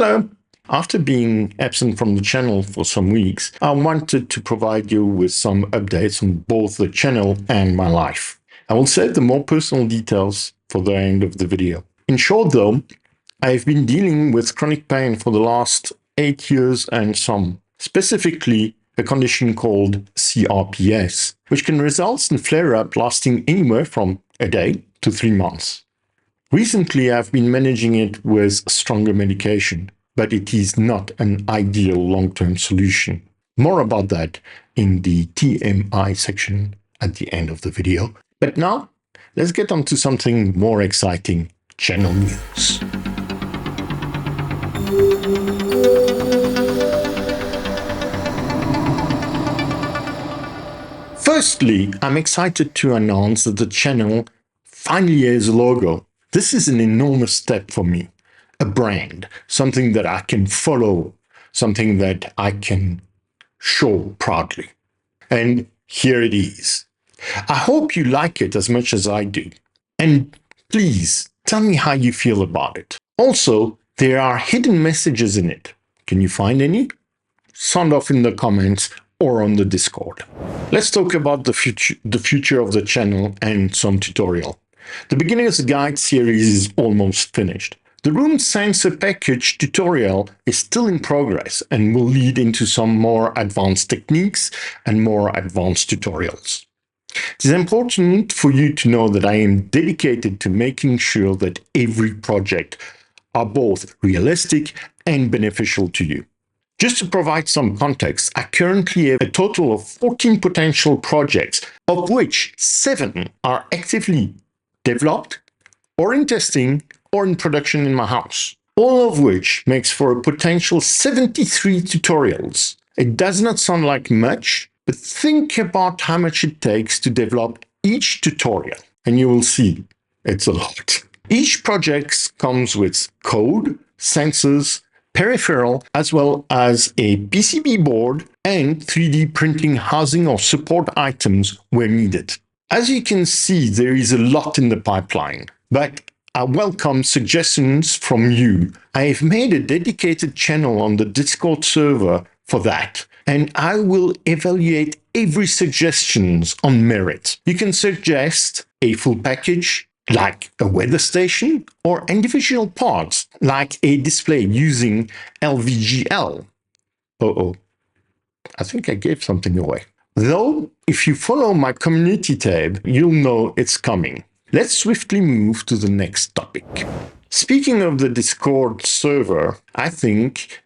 Hello. After being absent from the channel for some weeks, I wanted to provide you with some updates on both the channel and my life. I will save the more personal details for the end of the video. In short though, I've been dealing with chronic pain for the last 8 years and some, specifically a condition called CRPS, which can result in flare-up lasting anywhere from a day to 3 months. Recently, I've been managing it with stronger medication, but it is not an ideal long-term solution. More about that in the TMI section at the end of the video. But now, let's get on to something more exciting, channel news. Firstly, I'm excited to announce that the channel finally has a logo. This is an enormous step for me. A brand, something that I can follow, something that I can show proudly. And here it is. I hope you like it as much as I do. And please tell me how you feel about it. Also, there are hidden messages in it. Can you find any? Sound off in the comments or on the Discord. Let's talk about the future of the channel and some tutorial. The beginner's guide series is almost finished. The room sensor package tutorial is still in progress and will lead into some more advanced techniques and more advanced tutorials. It is important for you to know that I am dedicated to making sure that every project are both realistic and beneficial to you. Just to provide some context, I currently have a total of 14 potential projects, of which 7 are actively developed or in testing or in production in my house, all of which makes for a potential 73 tutorials. It does not sound like much, but think about how much it takes to develop each tutorial, and you will see it's a lot. Each project comes with code, sensors, peripheral, as well as a PCB board and 3D printing housing or support items where needed. As you can see, there is a lot in the pipeline, but I welcome suggestions from you. I have made a dedicated channel on the Discord server for that, and I will evaluate every suggestion on merit. You can suggest a full package, like a weather station, or individual parts, like a display using LVGL. I think I gave something away. Though, if you follow my community tab, you'll know it's coming. Let's swiftly move to the next topic. Speaking of the Discord server, I think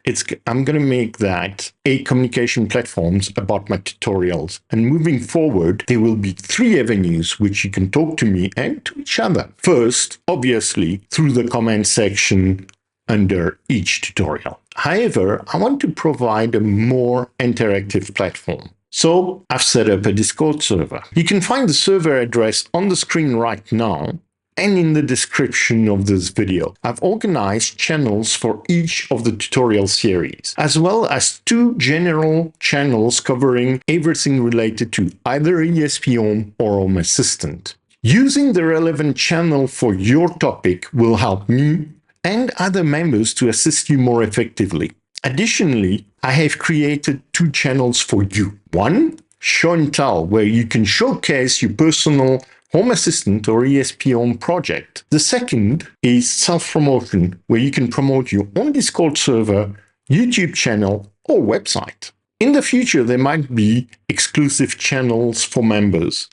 I'm going to make that a communication platform about my tutorials. And moving forward, there will be 3 avenues which you can talk to me and to each other. First, obviously, through the comment section under each tutorial. However, I want to provide a more interactive platform. So I've set up a Discord server. You can find the server address on the screen right now and in the description of this video. I've organized channels for each of the tutorial series, as well as 2 general channels covering everything related to either esphome or homeassistant. Using the relevant channel for your topic will help me and other members to assist you more effectively. Additionally, I have created 2 channels for you. One, Show and Tell, where you can showcase your personal Home Assistant or esphome project. The second is Self-Promotion, where you can promote your own Discord server, YouTube channel, or website. In the future, there might be exclusive channels for members,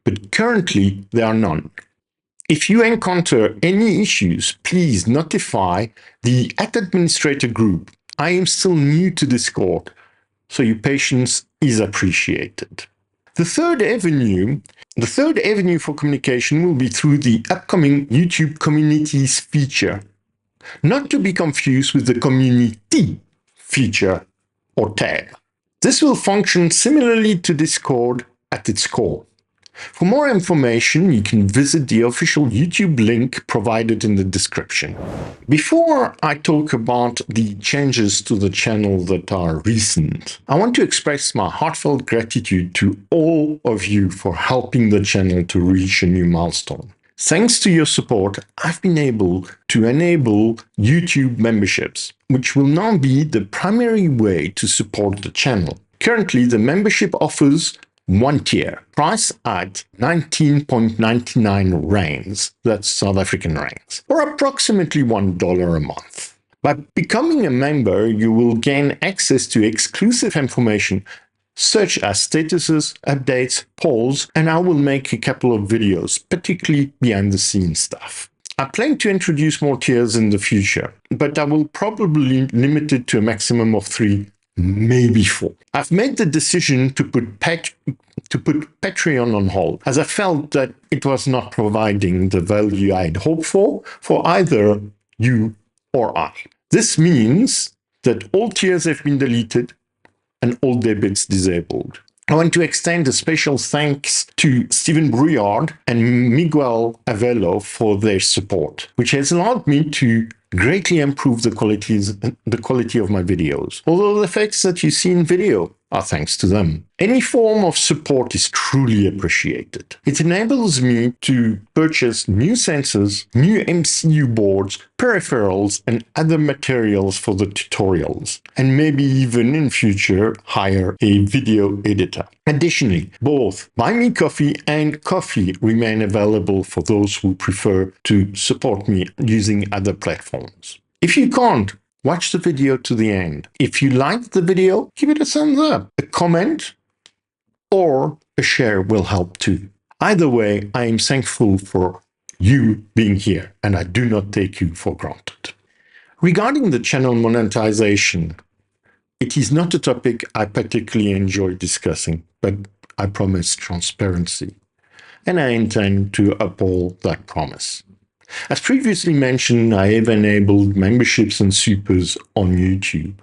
but currently there are none. If you encounter any issues, please notify the @administrator group. I am still new to Discord, so your patience is appreciated. The third avenue for communication will be through the upcoming YouTube Communities feature, not to be confused with the Community feature or tab. This will function similarly to Discord at its core. For more information, you can visit the official YouTube link provided in the description. Before I talk about the changes to the channel that are recent, I want to express my heartfelt gratitude to all of you for helping the channel to reach a new milestone. Thanks to your support, I've been able to enable YouTube memberships, which will now be the primary way to support the channel. Currently, the membership offers one tier, priced at 19.99 rands, that's South African rands, or approximately $1 a month. By becoming a member, you will gain access to exclusive information such as statuses, updates, polls, and I will make a couple of videos, particularly behind the scenes stuff. I plan to introduce more tiers in the future, but I will probably limit it to a maximum of 3, maybe 4. I've made the decision to put Patreon on hold, as I felt that it was not providing the value I'd hoped for either you or I. This means that all tiers have been deleted and all debits disabled. I want to extend a special thanks to Stephen Brouillard and Miguel Avelo for their support, which has allowed me to greatly improve the quality of my videos. Although the effects that you see in video are thanks to them. Any form of support is truly appreciated. It enables me to purchase new sensors, new MCU boards, peripherals, and other materials for the tutorials, and maybe even in future hire a video editor. Additionally, both Buy Me Coffee and Coffee remain available for those who prefer to support me using other platforms. If you can't, watch the video to the end. If you liked the video, give it a thumbs up. A comment or a share will help too. Either way, I am thankful for you being here, and I do not take you for granted. Regarding the channel monetization, it is not a topic I particularly enjoy discussing, but I promise transparency, and I intend to uphold that promise. As previously mentioned, I have enabled memberships and supers on YouTube,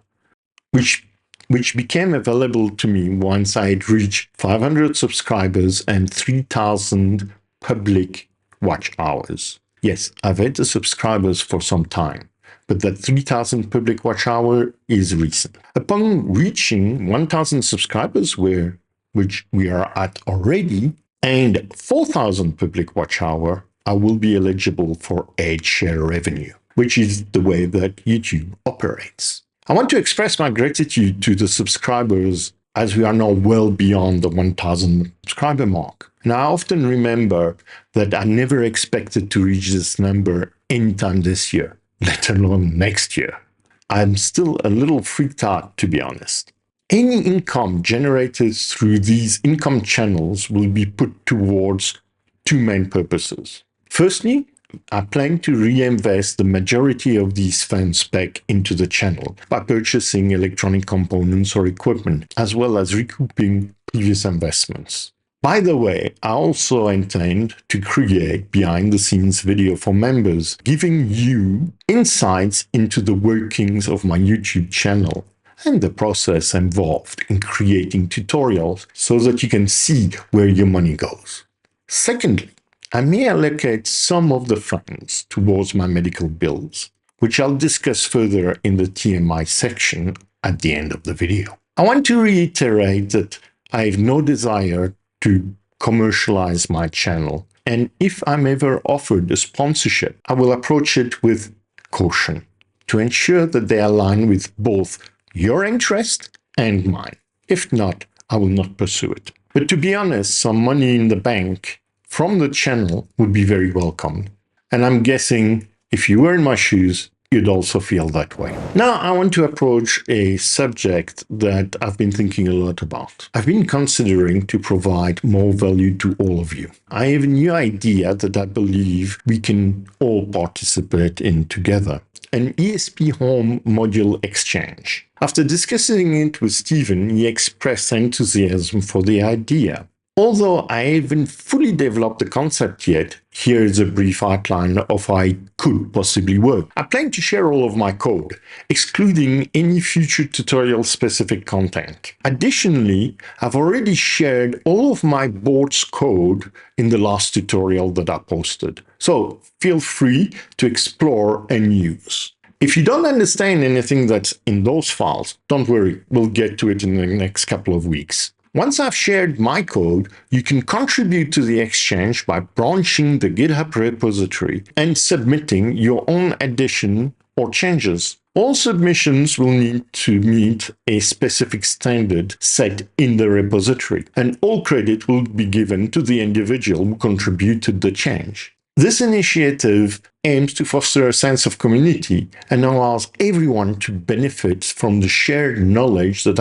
which became available to me once I had reached 500 subscribers and 3,000 public watch hours. Yes, I've had the subscribers for some time, but that 3,000 public watch hour is recent. Upon reaching 1,000 subscribers, which we are at already, and 4,000 public watch hour, I will be eligible for ad share revenue, which is the way that YouTube operates. I want to express my gratitude to the subscribers as we are now well beyond the 1,000 subscriber mark. And I often remember that I never expected to reach this number anytime this year, let alone next year. I'm still a little freaked out, to be honest. Any income generated through these income channels will be put towards two main purposes. Firstly, I plan to reinvest the majority of these funds back into the channel by purchasing electronic components or equipment, as well as recouping previous investments. By the way, I also intend to create behind-the-scenes video for members, giving you insights into the workings of my YouTube channel and the process involved in creating tutorials so that you can see where your money goes. Secondly, I may allocate some of the funds towards my medical bills, which I'll discuss further in the TMI section at the end of the video. I want to reiterate that I have no desire to commercialize my channel, and if I'm ever offered a sponsorship, I will approach it with caution to ensure that they align with both your interest and mine. If not, I will not pursue it. But to be honest, some money in the bank from the channel would be very welcome. And I'm guessing if you were in my shoes, you'd also feel that way. Now I want to approach a subject that I've been thinking a lot about. I've been considering to provide more value to all of you. I have a new idea that I believe we can all participate in together. An esphome module exchange. After discussing it with Stephen, he expressed enthusiasm for the idea. Although I haven't fully developed the concept yet, here is a brief outline of how it could possibly work. I plan to share all of my code, excluding any future tutorial-specific content. Additionally, I've already shared all of my board's code in the last tutorial that I posted, so feel free to explore and use. If you don't understand anything that's in those files, don't worry, we'll get to it in the next couple of weeks. Once I've shared my code, you can contribute to the exchange by branching the GitHub repository and submitting your own addition or changes. All submissions will need to meet a specific standard set in the repository, and all credit will be given to the individual who contributed the change. This initiative aims to foster a sense of community and allows everyone to benefit from the shared knowledge that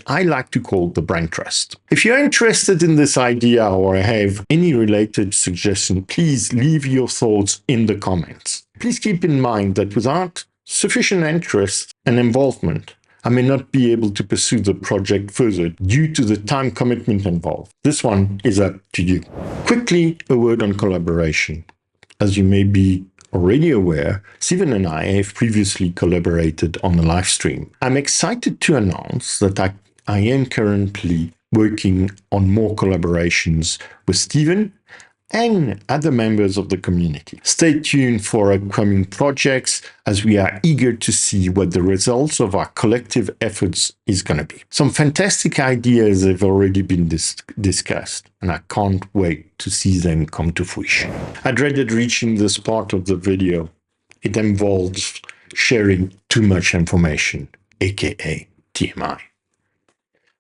I like to call the brain trust. If you're interested in this idea or have any related suggestion, please leave your thoughts in the comments. Please keep in mind that without sufficient interest and involvement, I may not be able to pursue the project further due to the time commitment involved. This one is up to you. Quickly, a word on collaboration. As you may be already aware, Steven and I have previously collaborated on a live stream. I'm excited to announce that I am currently working on more collaborations with Steven and other members of the community. Stay tuned for upcoming projects as we are eager to see what the results of our collective efforts is going to be. Some fantastic ideas have already been discussed, and I can't wait to see them come to fruition. I dreaded reaching this part of the video. It involves sharing too much information, aka TMI.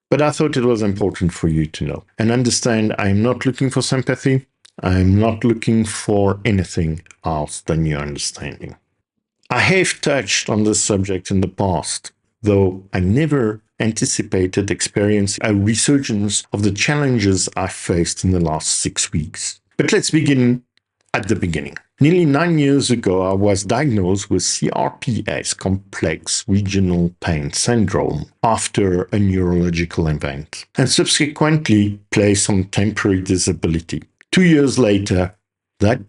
But I thought it was important for you to know and understand I am not looking for sympathy. I'm not looking for anything else than your understanding. I have touched on this subject in the past, though I never anticipated experiencing a resurgence of the challenges I faced in the last 6 weeks. But let's begin at the beginning. Nearly 9 years ago, I was diagnosed with CRPS, complex regional pain syndrome, after a neurological event, and subsequently placed on temporary disability. 2 years later, that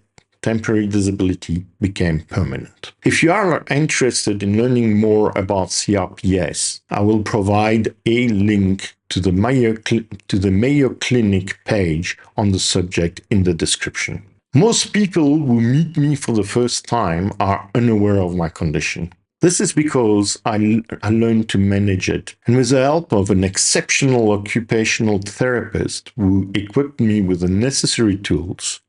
temporary disability became permanent. If you are interested in learning more about CRPS, I will provide a link to the Mayo Clinic page on the subject in the description. Most people who meet me for the first time are unaware of my condition. This is because I learned to manage it, and with the help of an exceptional occupational therapist who equipped me with the necessary tools,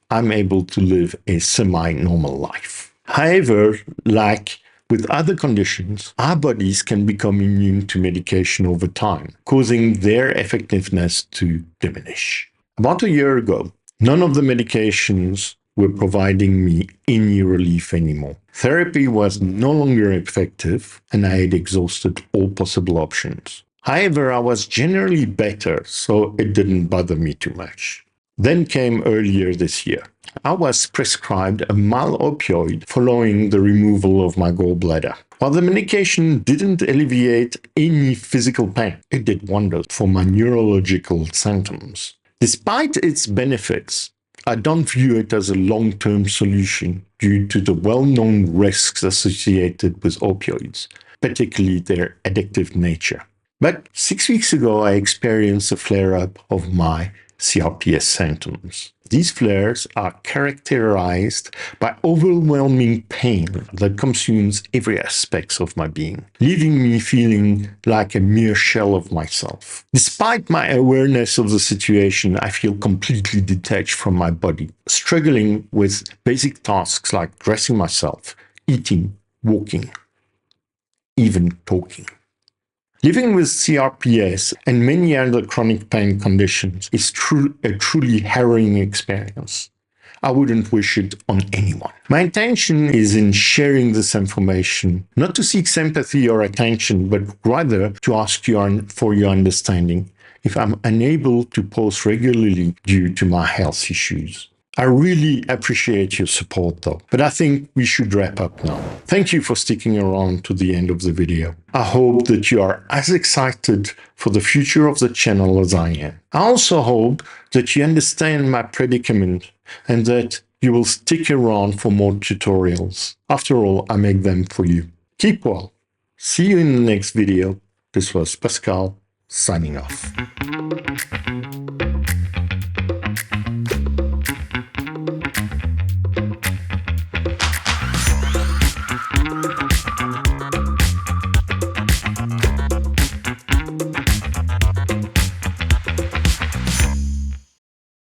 I'm able to live a semi-normal life. However, like with other conditions, our bodies can become immune to medication over time, causing their effectiveness to diminish. About a year ago, none of the medications were providing me any relief anymore. Therapy was no longer effective, and I had exhausted all possible options. However, I was generally better, so it didn't bother me too much. Then came earlier this year. I was prescribed a mild opioid following the removal of my gallbladder. While the medication didn't alleviate any physical pain, it did wonders for my neurological symptoms. Despite its benefits, I don't view it as a long-term solution due to the well-known risks associated with opioids, particularly their addictive nature. But 6 weeks ago, I experienced a flare-up of my CRPS symptoms. These flares are characterized by overwhelming pain that consumes every aspect of my being, leaving me feeling like a mere shell of myself. Despite my awareness of the situation, I feel completely detached from my body, struggling with basic tasks like dressing myself, eating, walking, even talking. Living with CRPS and many other chronic pain conditions is a truly harrowing experience. I wouldn't wish it on anyone. My intention is in sharing this information, not to seek sympathy or attention, but rather to ask you for your understanding if I'm unable to post regularly due to my health issues. I really appreciate your support though, but I think we should wrap up now. Thank you for sticking around to the end of the video. I hope that you are as excited for the future of the channel as I am. I also hope that you understand my predicament and that you will stick around for more tutorials. After all, I make them for you. Keep well. See you in the next video. This was Pascal, signing off.